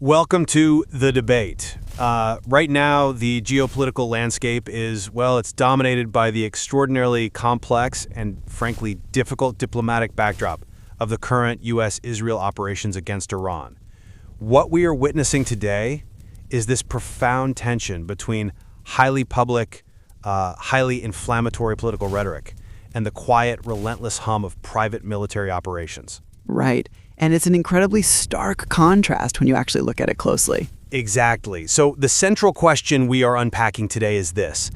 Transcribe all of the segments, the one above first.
Welcome to the debate. Right now, the geopolitical landscape is, well, it's dominated by the extraordinarily complex and, frankly, difficult diplomatic backdrop of the current U.S.-Israel operations against Iran. What we are witnessing today is this profound tension between highly public, highly inflammatory political rhetoric and the quiet, relentless hum of private military operations. Right. And it's an incredibly stark contrast when you actually look at it closely. Exactly. So the central question we are unpacking today is this.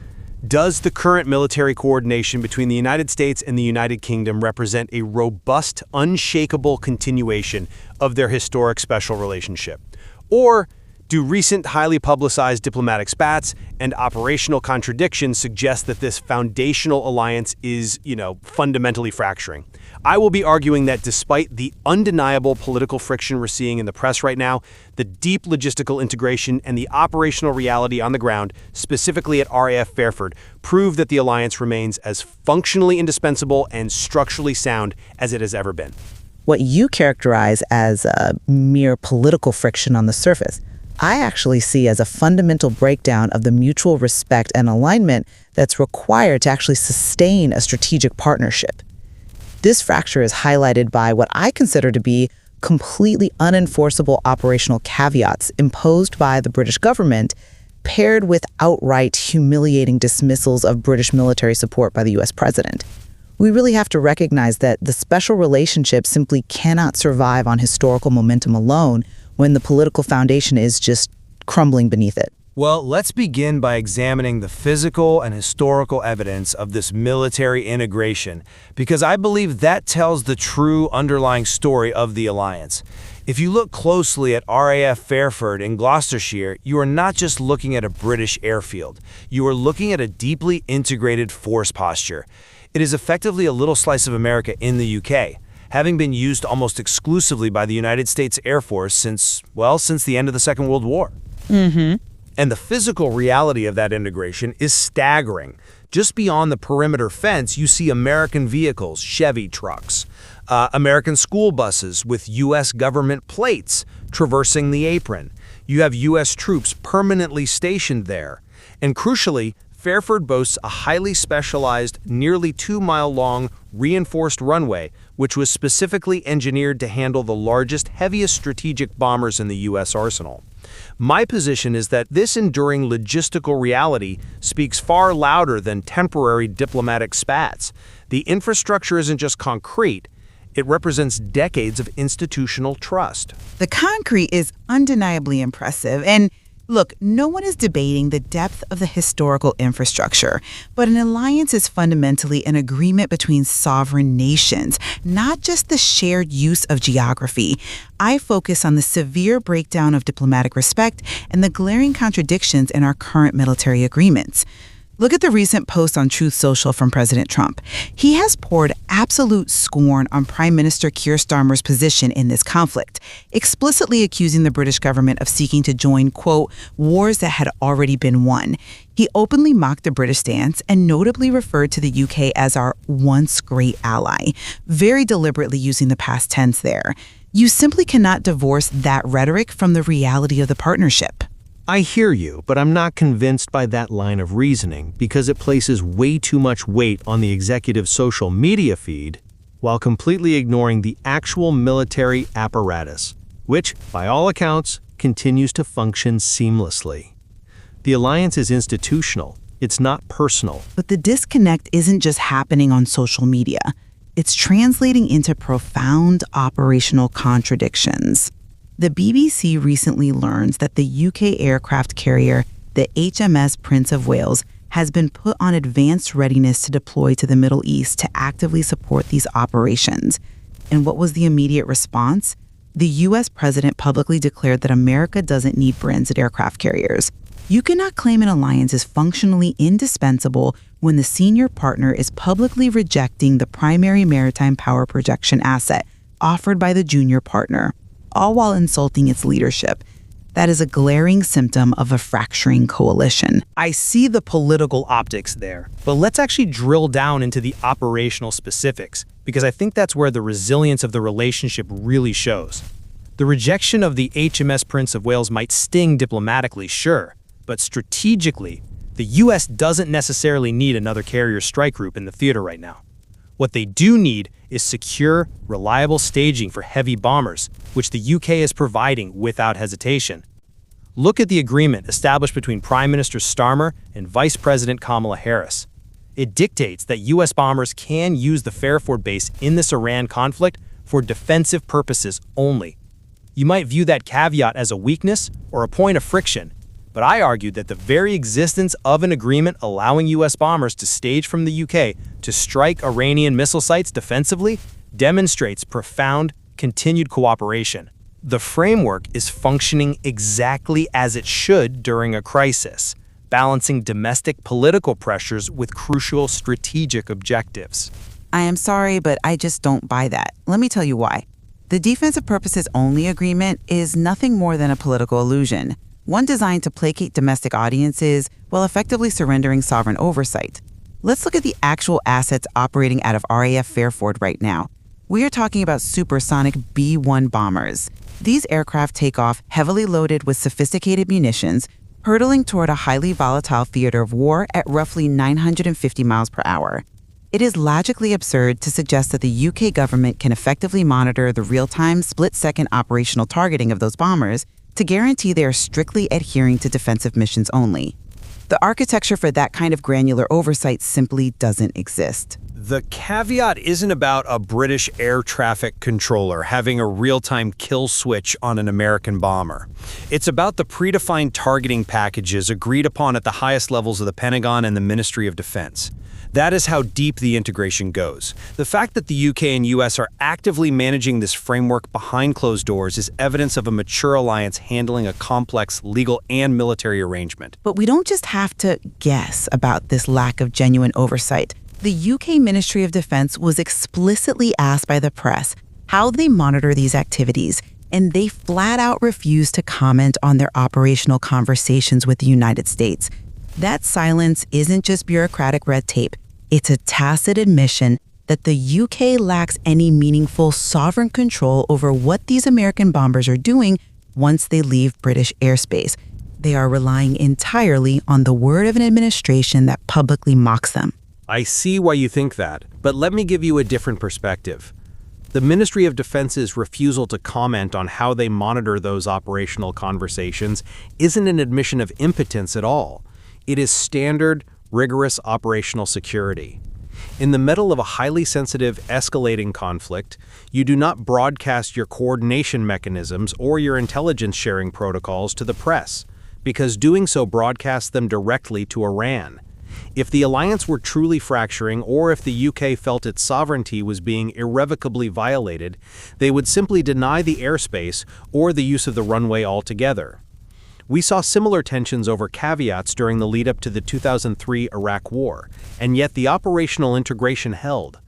Does the current military coordination between the United States and the United Kingdom represent a robust, unshakable continuation of their historic special relationship? Or do recent highly publicized diplomatic spats and operational contradictions suggest that this foundational alliance is, fundamentally fracturing? I will be arguing that despite the undeniable political friction we're seeing in the press right now, the deep logistical integration and the operational reality on the ground, specifically at RAF Fairford, prove that the alliance remains as functionally indispensable and structurally sound as it has ever been. What you characterize as a mere political friction on the surface, I actually see as a fundamental breakdown of the mutual respect and alignment that's required to actually sustain a strategic partnership. This fracture is highlighted by what I consider to be completely unenforceable operational caveats imposed by the British government, paired with outright humiliating dismissals of British military support by the U.S. president. We really have to recognize that the special relationship simply cannot survive on historical momentum alone when the political foundation is just crumbling beneath it. Well, let's begin by examining the physical and historical evidence of this military integration, because I believe that tells the true underlying story of the alliance. If you look closely at RAF Fairford in Gloucestershire, you are not just looking at a British airfield. You are looking at a deeply integrated force posture. It is effectively a little slice of America in the UK, having been used almost exclusively by the United States Air Force since the end of the Second World War. And the physical reality of that integration is staggering. Just beyond the perimeter fence, you see American vehicles, Chevy trucks, American school buses with U.S. government plates traversing the apron. You have U.S. troops permanently stationed there. And crucially, Fairford boasts a highly specialized, nearly 2-mile-long reinforced runway, which was specifically engineered to handle the largest, heaviest strategic bombers in the U.S. arsenal. My position is that this enduring logistical reality speaks far louder than temporary diplomatic spats. The infrastructure isn't just concrete, it represents decades of institutional trust. The concrete is undeniably impressive, and look, no one is debating the depth of the historical infrastructure, but an alliance is fundamentally an agreement between sovereign nations, not just the shared use of geography. I focus on the severe breakdown of diplomatic respect and the glaring contradictions in our current military agreements. Look at the recent post on Truth Social from President Trump. He has poured absolute scorn on Prime Minister Keir Starmer's position in this conflict, explicitly accusing the British government of seeking to join, quote, wars that had already been won. He openly mocked the British stance and notably referred to the UK as our once great ally, very deliberately using the past tense there. You simply cannot divorce that rhetoric from the reality of the partnership. I hear you, but I'm not convinced by that line of reasoning because it places way too much weight on the executive social media feed while completely ignoring the actual military apparatus, which, by all accounts, continues to function seamlessly. The alliance is institutional. It's not personal. But the disconnect isn't just happening on social media. It's translating into profound operational contradictions. The BBC recently learns that the UK aircraft carrier, the HMS Prince of Wales, has been put on advanced readiness to deploy to the Middle East to actively support these operations. And what was the immediate response? The U.S. president publicly declared that America doesn't need Branded aircraft carriers. You cannot claim an alliance is functionally indispensable when the senior partner is publicly rejecting the primary maritime power projection asset offered by the junior partner, all while insulting its leadership. That is a glaring symptom of a fracturing coalition. I see the political optics there, but let's actually drill down into the operational specifics, because I think that's where the resilience of the relationship really shows. The rejection of the HMS Prince of Wales might sting diplomatically, sure, but strategically, the U.S. doesn't necessarily need another carrier strike group in the theater right now. What they do need is secure, reliable staging for heavy bombers, which the UK is providing without hesitation. Look at the agreement established between Prime Minister Starmer and Vice President Kamala Harris. It dictates that U.S. bombers can use the Fairford base in this Iran conflict for defensive purposes only. You might view that caveat as a weakness or a point of friction, but I argue that the very existence of an agreement allowing U.S. bombers to stage from the UK to strike Iranian missile sites defensively demonstrates profound, continued cooperation. The framework is functioning exactly as it should during a crisis, balancing domestic political pressures with crucial strategic objectives. I am sorry, but I just don't buy that. Let me tell you why. The defensive purposes only agreement is nothing more than a political illusion, one designed to placate domestic audiences while effectively surrendering sovereign oversight. Let's look at the actual assets operating out of RAF Fairford right now. We are talking about supersonic B-1 bombers. These aircraft take off heavily loaded with sophisticated munitions, hurtling toward a highly volatile theater of war at roughly 950 miles per hour. It is logically absurd to suggest that the UK government can effectively monitor the real-time, split-second operational targeting of those bombers to guarantee they are strictly adhering to defensive missions only. The architecture for that kind of granular oversight simply doesn't exist. The caveat isn't about a British air traffic controller having a real-time kill switch on an American bomber. It's about the predefined targeting packages agreed upon at the highest levels of the Pentagon and the Ministry of Defense. That is how deep the integration goes. The fact that the UK and US are actively managing this framework behind closed doors is evidence of a mature alliance handling a complex legal and military arrangement. But we don't just have to guess about this lack of genuine oversight. The UK Ministry of Defense was explicitly asked by the press how they monitor these activities, and they flat out refused to comment on their operational conversations with the United States. That silence isn't just bureaucratic red tape. It's a tacit admission that the UK lacks any meaningful sovereign control over what these American bombers are doing once they leave British airspace. They are relying entirely on the word of an administration that publicly mocks them. I see why you think that, but let me give you a different perspective. The Ministry of Defense's refusal to comment on how they monitor those operational conversations isn't an admission of impotence at all. It is standard, rigorous operational security. In the middle of a highly sensitive, escalating conflict, you do not broadcast your coordination mechanisms or your intelligence sharing protocols to the press, because doing so broadcasts them directly to Iran. If the alliance were truly fracturing, or if the UK felt its sovereignty was being irrevocably violated, they would simply deny the airspace or the use of the runway altogether. We saw similar tensions over caveats during the lead-up to the 2003 Iraq War, and yet the operational integration held.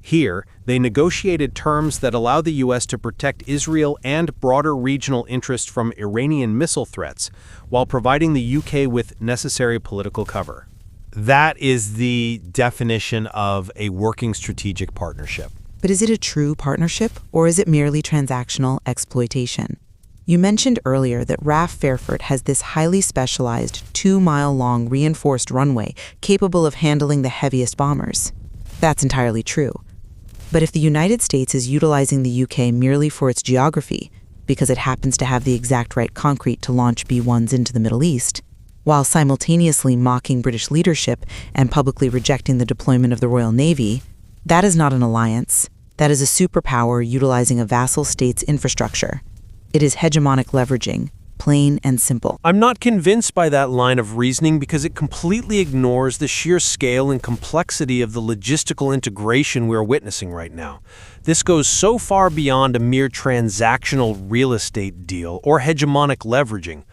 Here, they negotiated terms that allow the U.S. to protect Israel and broader regional interests from Iranian missile threats, while providing the UK with necessary political cover. That is the definition of a working strategic partnership. But is it a true partnership, or is it merely transactional exploitation? You mentioned earlier that RAF Fairford has this highly specialized 2-mile-long reinforced runway capable of handling the heaviest bombers. That's entirely true. But if the United States is utilizing the UK merely for its geography, because it happens to have the exact right concrete to launch B-1s into the Middle East, while simultaneously mocking British leadership and publicly rejecting the deployment of the Royal Navy, that is not an alliance. That is a superpower utilizing a vassal state's infrastructure. It is hegemonic leveraging, plain and simple. I'm not convinced by that line of reasoning because it completely ignores the sheer scale and complexity of the logistical integration we're witnessing right now. This goes so far beyond a mere transactional real estate deal or hegemonic leveraging.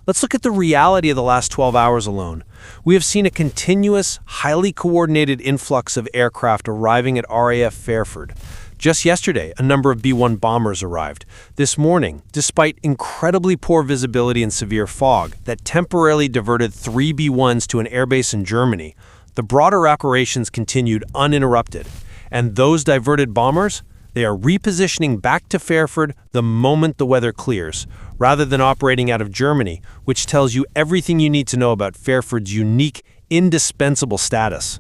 Let's look at the reality of the last 12 hours alone. We have seen a continuous, highly coordinated influx of aircraft arriving at RAF Fairford. Just yesterday, a number of B-1 bombers arrived. This morning, despite incredibly poor visibility and severe fog that temporarily diverted 3 B-1s to an airbase in Germany, the broader operations continued uninterrupted. And those diverted bombers? They are repositioning back to Fairford the moment the weather clears, rather than operating out of Germany, which tells you everything you need to know about Fairford's unique, indispensable status.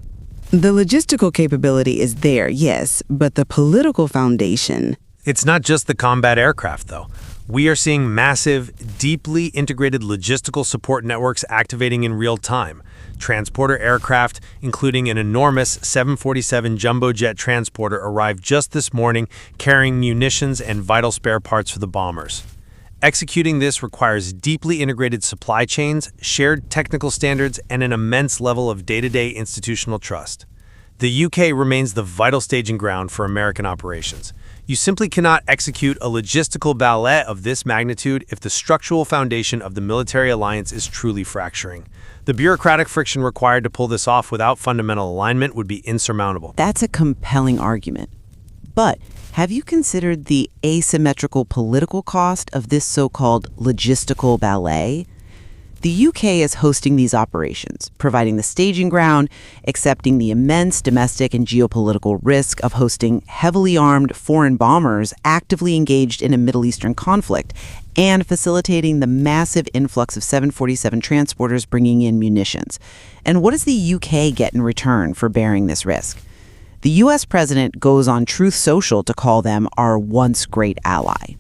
The logistical capability is there, yes, but the political foundation. It's not just the combat aircraft, though. We are seeing massive, deeply integrated logistical support networks activating in real time. Transporter aircraft, including an enormous 747 jumbo jet transporter, arrived just this morning carrying munitions and vital spare parts for the bombers. Executing this requires deeply integrated supply chains, shared technical standards, and an immense level of day-to-day institutional trust. The UK remains the vital staging ground for American operations. You simply cannot execute a logistical ballet of this magnitude if the structural foundation of the military alliance is truly fracturing. The bureaucratic friction required to pull this off without fundamental alignment would be insurmountable. That's a compelling argument. But have you considered the asymmetrical political cost of this so-called logistical ballet? The UK is hosting these operations, providing the staging ground, accepting the immense domestic and geopolitical risk of hosting heavily armed foreign bombers actively engaged in a Middle Eastern conflict, and facilitating the massive influx of 747 transporters bringing in munitions. And what does the UK get in return for bearing this risk? The US president goes on Truth Social to call them our once great ally.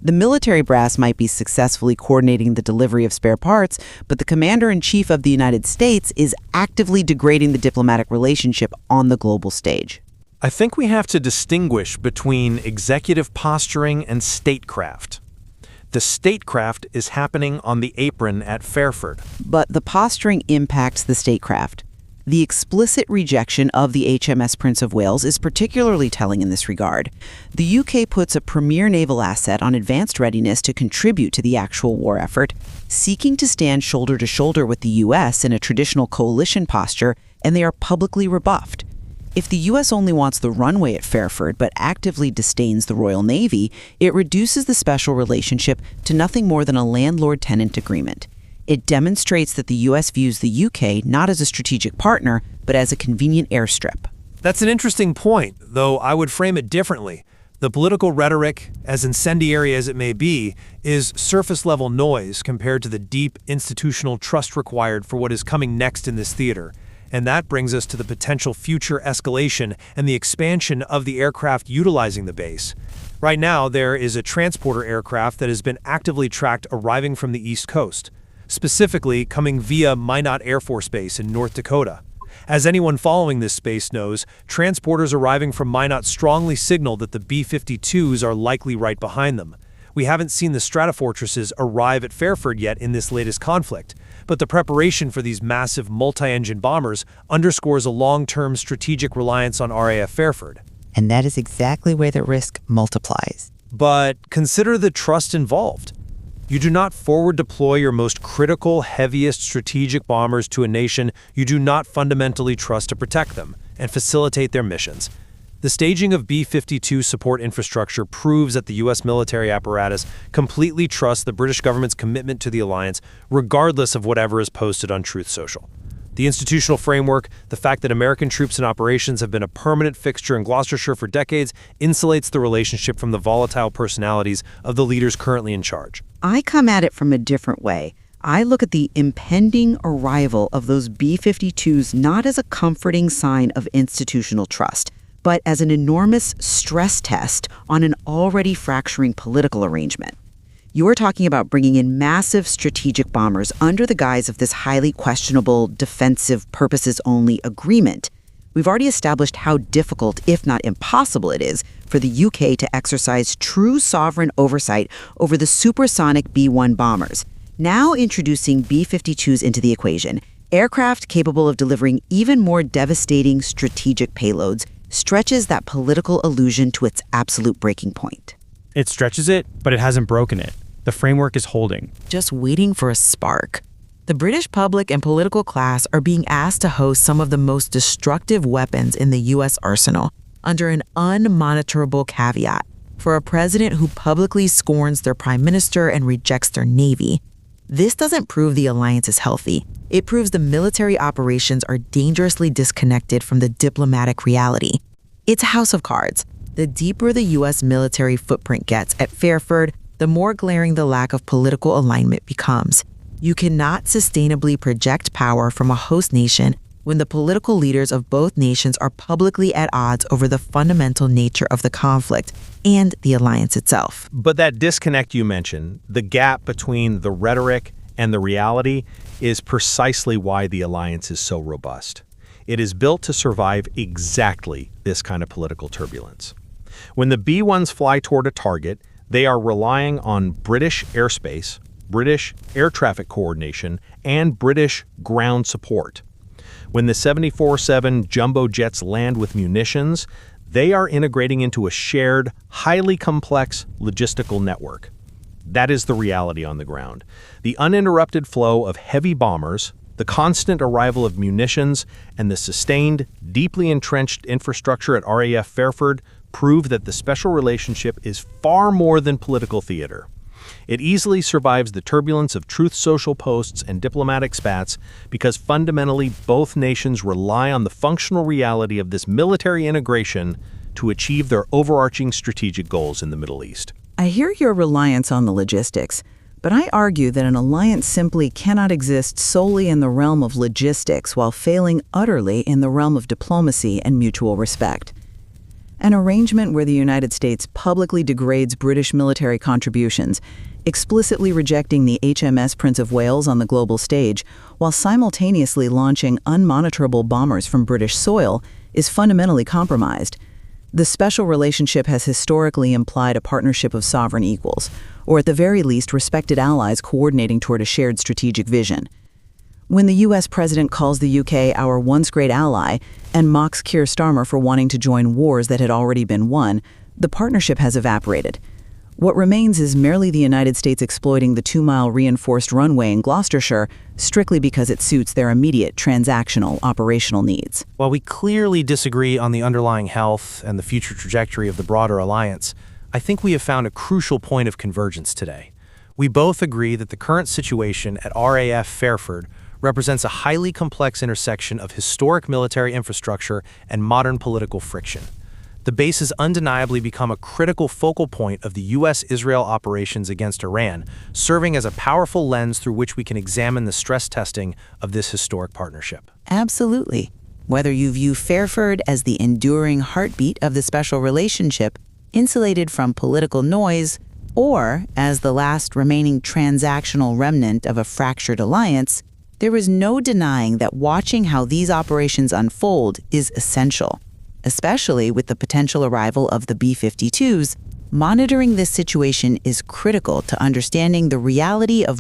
The military brass might be successfully coordinating the delivery of spare parts, but the commander-in-chief of the United States is actively degrading the diplomatic relationship on the global stage. I think we have to distinguish between executive posturing and statecraft. The statecraft is happening on the apron at Fairford. But the posturing impacts the statecraft. The explicit rejection of the HMS Prince of Wales is particularly telling in this regard. The UK puts a premier naval asset on advanced readiness to contribute to the actual war effort, seeking to stand shoulder to shoulder with the US in a traditional coalition posture, and they are publicly rebuffed. If the US only wants the runway at Fairford but actively disdains the Royal Navy, it reduces the special relationship to nothing more than a landlord-tenant agreement. It demonstrates that the U.S. views the UK not as a strategic partner, but as a convenient airstrip. That's an interesting point, though I would frame it differently. The political rhetoric, as incendiary as it may be, is surface-level noise compared to the deep institutional trust required for what is coming next in this theater. And that brings us to the potential future escalation and the expansion of the aircraft utilizing the base. Right now, there is a transporter aircraft that has been actively tracked arriving from the East Coast, specifically coming via Minot Air Force Base in North Dakota. As anyone following this space knows, transporters arriving from Minot strongly signal that the B-52s are likely right behind them. We haven't seen the Stratofortresses arrive at Fairford yet in this latest conflict, but the preparation for these massive multi-engine bombers underscores a long-term strategic reliance on RAF Fairford. And that is exactly where the risk multiplies. But consider the trust involved. You do not forward deploy your most critical, heaviest strategic bombers to a nation you do not fundamentally trust to protect them and facilitate their missions. The staging of B-52 support infrastructure proves that the U.S. military apparatus completely trusts the British government's commitment to the alliance, regardless of whatever is posted on Truth Social. The institutional framework, the fact that American troops in operations have been a permanent fixture in Gloucestershire for decades, insulates the relationship from the volatile personalities of the leaders currently in charge. I come at it from a different way. I look at the impending arrival of those B-52s not as a comforting sign of institutional trust, but as an enormous stress test on an already fracturing political arrangement. You are talking about bringing in massive strategic bombers under the guise of this highly questionable defensive purposes-only agreement. We've already established how difficult, if not impossible, it is for the UK to exercise true sovereign oversight over the supersonic B-1 bombers. Now introducing B-52s into the equation, aircraft capable of delivering even more devastating strategic payloads, stretches that political illusion to its absolute breaking point. It stretches it, but it hasn't broken it. The framework is holding. Just waiting for a spark. The British public and political class are being asked to host some of the most destructive weapons in the U.S. arsenal under an unmonitorable caveat. For a president who publicly scorns their prime minister and rejects their navy, this doesn't prove the alliance is healthy. It proves the military operations are dangerously disconnected from the diplomatic reality. It's a house of cards. the deeper the U.S. military footprint gets at Fairford, the more glaring the lack of political alignment becomes. You cannot sustainably project power from a host nation when the political leaders of both nations are publicly at odds over the fundamental nature of the conflict and the alliance itself. But that disconnect you mentioned, the gap between the rhetoric and the reality, is precisely why the alliance is so robust. It is built to survive exactly this kind of political turbulence. When the B-1s fly toward a target, they are relying on British airspace, British air traffic coordination, and British ground support. When the 74-7 jumbo jets land with munitions, they are integrating into a shared, highly complex logistical network. That is the reality on the ground. The uninterrupted flow of heavy bombers, the constant arrival of munitions, and the sustained, deeply entrenched infrastructure at RAF Fairford prove that the special relationship is far more than political theater. It easily survives the turbulence of truth social posts and diplomatic spats because fundamentally both nations rely on the functional reality of this military integration to achieve their overarching strategic goals in the Middle East. I hear your reliance on the logistics, but I argue that an alliance simply cannot exist solely in the realm of logistics while failing utterly in the realm of diplomacy and mutual respect. An arrangement where the United States publicly degrades British military contributions, explicitly rejecting the HMS Prince of Wales on the global stage, while simultaneously launching unmonitorable bombers from British soil, is fundamentally compromised. The special relationship has historically implied a partnership of sovereign equals, or at the very least respected allies coordinating toward a shared strategic vision. When the U.S. president calls the UK our once great ally and mocks Keir Starmer for wanting to join wars that had already been won, the partnership has evaporated. What remains is merely the United States exploiting the 2-mile reinforced runway in Gloucestershire strictly because it suits their immediate transactional operational needs. While we clearly disagree on the underlying health and the future trajectory of the broader alliance, I think we have found a crucial point of convergence today. We both agree that the current situation at RAF Fairford represents a highly complex intersection of historic military infrastructure and modern political friction. The base has undeniably become a critical focal point of the U.S.-Israel operations against Iran, serving as a powerful lens through which we can examine the stress testing of this historic partnership. Absolutely. Whether you view Fairford as the enduring heartbeat of the special relationship, insulated from political noise, or as the last remaining transactional remnant of a fractured alliance, there is no denying that watching how these operations unfold is essential. Especially with the potential arrival of the B-52s, monitoring this situation is critical to understanding the reality of